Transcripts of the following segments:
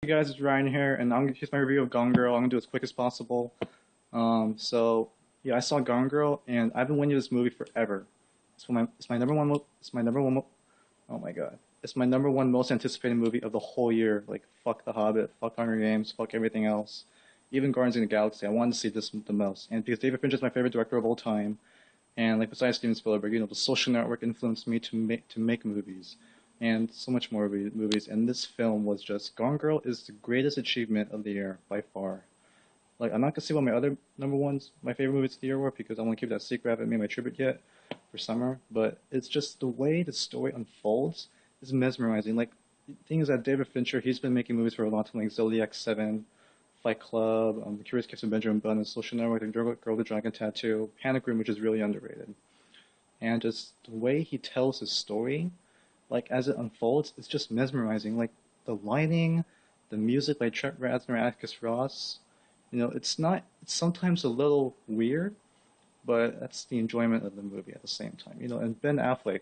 Hey guys, it's Ryan here, and here's my review of Gone Girl. I'm gonna do it as quick as possible. Yeah, I saw Gone Girl, and I've been waiting for this movie forever. It's my number one. It's my number one. Oh my god, it's my number one most anticipated movie of the whole year. Like fuck The Hobbit, fuck Hunger Games, fuck everything else. Even Guardians of the Galaxy. I wanted to see this the most, and because David Fincher is my favorite director of all time, and like besides Steven Spielberg, The Social Network influenced me to make movies and so much more movies. And this film was just Gone Girl is the greatest achievement of the year by far. Like I'm not gonna say what my other number ones, my favorite movies of the year were because I want to keep that secret. I haven't made my tribute yet for summer, but it's just the way the story unfolds is mesmerizing. Like the thing is that David Fincher, he's been making movies for a long time, like Zodiac 7, Fight Club, The Curious Case of Benjamin Button, Social Network, The Girl with the Dragon Tattoo, Panic Room, which is really underrated. And just the way he tells his story, like as it unfolds, it's just mesmerizing. Like the lighting, the music by Trent Reznor, Atticus Ross. It's sometimes a little weird, but that's the enjoyment of the movie at the same time. And Ben Affleck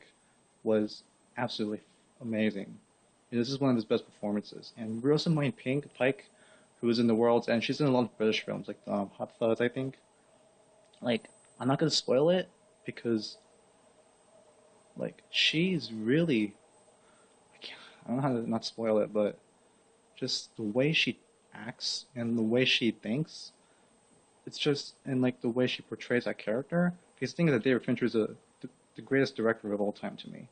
was absolutely amazing. This is one of his best performances. And Rosamund Pike, who was in The World's End, she's in a lot of British films, like Hot Fuzz, I think. Like, I'm not gonna spoil it because, like, she's really, I don't know how to not spoil it, but just the way she acts and the way she thinks, it's just, and like the way she portrays that character. Because the thing is that David Fincher is the greatest director of all time to me.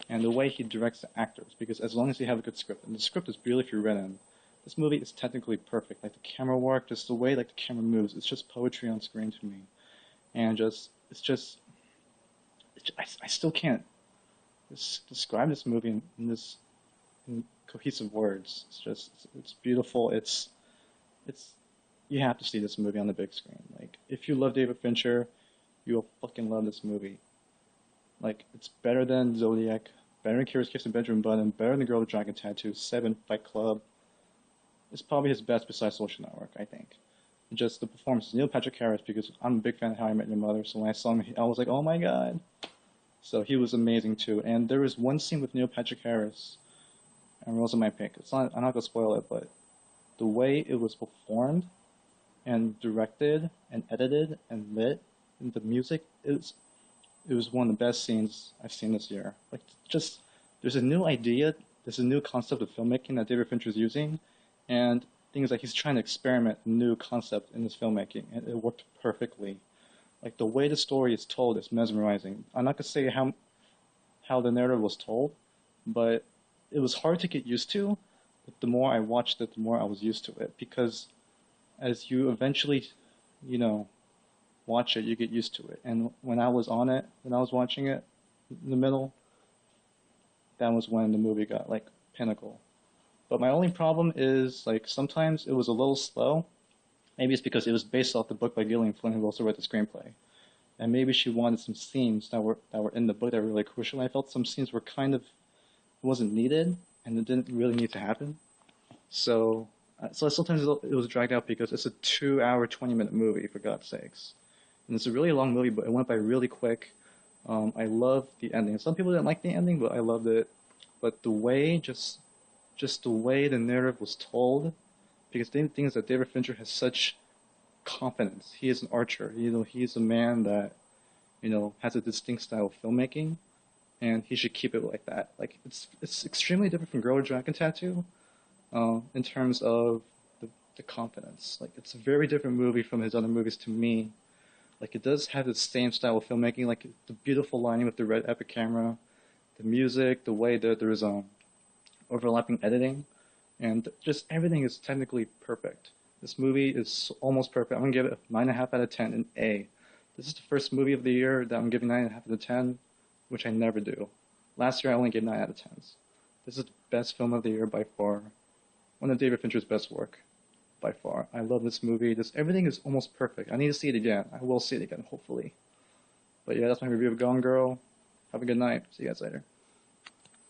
And the way he directs the actors, because as long as you have a good script, and the script is beautifully written, this movie is technically perfect. Like the camera work, just the way like the camera moves, it's just poetry on screen to me. And I still can't describe this movie in cohesive words. It's beautiful. It's you have to see this movie on the big screen. Like if you love David Fincher, you will fucking love this movie. Like it's better than Zodiac, better than Curious Case of Benjamin Button, better than The Girl with the Dragon Tattoo, 7, Fight Club. It's probably his best besides Social Network, I think. Just the performances. Neil Patrick Harris, because I'm a big fan of How I Met Your Mother, so when I saw him, I was like, oh my god. So he was amazing too. And there was one scene with Neil Patrick Harris and Rosamund Pike. I'm not gonna spoil it, but the way it was performed and directed and edited and lit, and the music, it was one of the best scenes I've seen this year. Like just there's a new idea, there's a new concept of filmmaking that David Fincher is using, and things like he's trying to experiment a new concept in his filmmaking, and it worked perfectly. Like the way the story is told is mesmerizing. I'm not gonna say how the narrative was told, but it was hard to get used to. But the more I watched it, the more I was used to it, because as you eventually, watch it, you get used to it. And when I was on it, when I was watching it in the middle, that was when the movie got like pinnacle. But my only problem is like sometimes it was a little slow. Maybe it's because it was based off the book by Gillian Flynn, who also wrote the screenplay. And maybe she wanted some scenes that were in the book that were really crucial. And I felt some scenes were kind of wasn't needed, and it didn't really need to happen. So sometimes it was dragged out because it's a 2-hour, 20-minute movie, for God's sakes. And it's a really long movie, but it went by really quick. I love the ending. Some people didn't like the ending, but I loved it. But the way, just the way the narrative was told, because the thing is that David Fincher has such confidence. He is an archer. He's a man that, has a distinct style of filmmaking, and he should keep it like that. Like it's extremely different from Girl with Dragon Tattoo, in terms of the confidence. Like it's a very different movie from his other movies to me. Like it does have the same style of filmmaking, like the beautiful lighting with the red epic camera, the music, the way that there's overlapping editing, and just everything is technically perfect. This movie is almost perfect. I'm gonna give it a 9.5 out of 10 in A. This is the first movie of the year that I'm giving 9.5 out of 10, which I never do. Last year I only gave 9 out of 10s. This is the best film of the year by far. One of David Fincher's best work, by far. I love this movie. Everything is almost perfect. I need to see it again. I will see it again, hopefully. But yeah, that's my review of Gone Girl. Have a good night. See you guys later.